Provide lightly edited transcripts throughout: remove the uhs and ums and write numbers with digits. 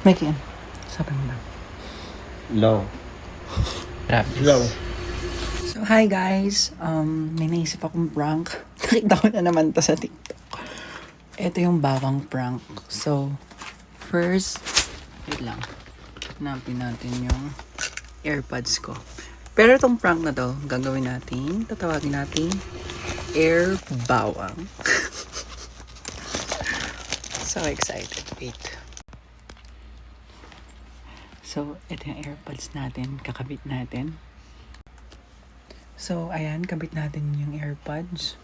Mikey, ano? Sabi mo lang. Low. Low. So, hi guys. May naisip akong prank. Nakita ko na naman to sa TikTok. Ito yung bawang prank. So, first, wait lang. Hanapin natin yung AirPods ko. Pero itong prank na to, gagawin natin, tatawagin natin Air Bawang. So excited. Wait. So, ito yung AirPods natin. Kakabit natin. So, ayan. Kabit natin yung AirPods.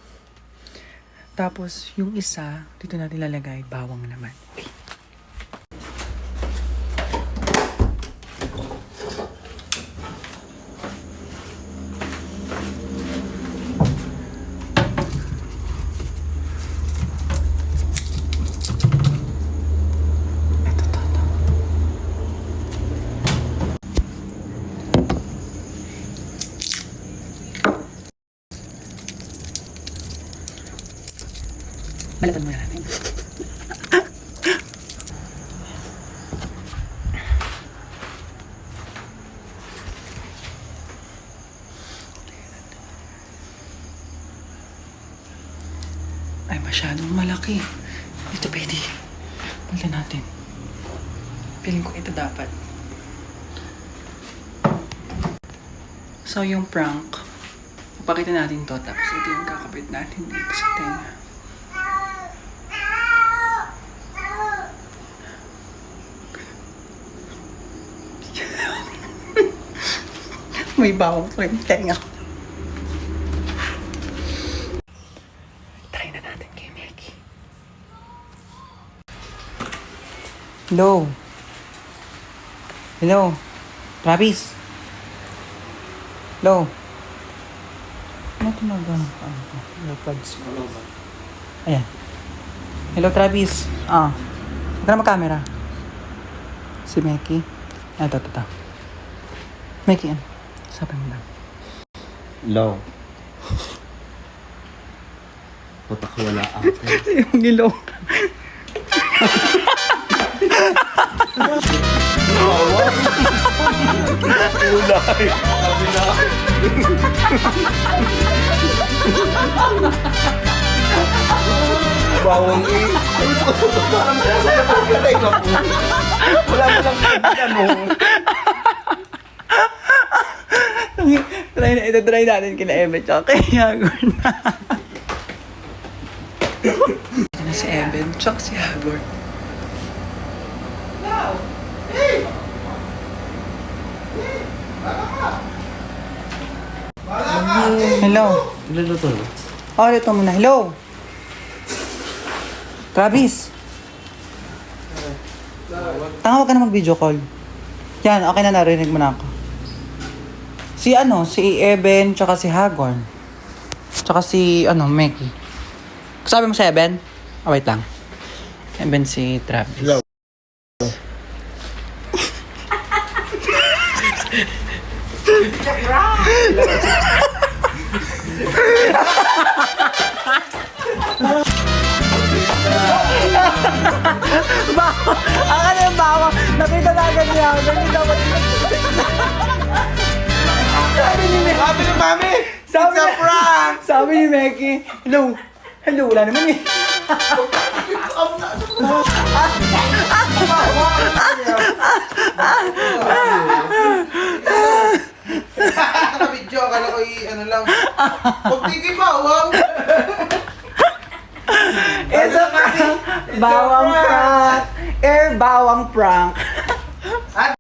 Tapos, yung isa, dito natin lalagay, bawang naman. Wait. Balatan muna natin. Ay, masyadong malaki. Ito pwede. Balatan natin. Feeling ko ito dapat. So, yung prank, papakita natin to. Tapos ito yung kakabit natin dito sa tenga. May bawang sa yung tenga ko. Try na natin kay Mikey. Hello? Hello? Travis? Hello? Ano tumagang? AirPods. Ayan. Hello, Travis. Huwag ka na mag-camera. Si Mikey. Ito. Mikey, ano? Sabi mo lang. Low. Putak wala ako. Yung ilaw. Bawang eh. Wala mo lang tanong. Try natin kina Eben tsaka kay Hagor na. Ano si Eben tsaka si Hagor. Hello. Luluto mo? Ito muna. Hello. Travis. Tanga, wag ka na mag-video call. Yan, okay na, narinig mo na ako. Si Eben, tsaka si Hagor. Tsaka si, Mikey. Sabi mo si Eben? Wait lang. Eben si Travis. Hello. Ang ano yung bawang? Nakita na agad niya. Ganyan dapat sabi ni Mikey. Sabi ni Mami! It's a prank! Sabi ni Mikey. Hello. Wala naman eh. Nakabidyo, akala ko ano lang. Pagtigi bawang! Ito bawang prank. Air bawang prank.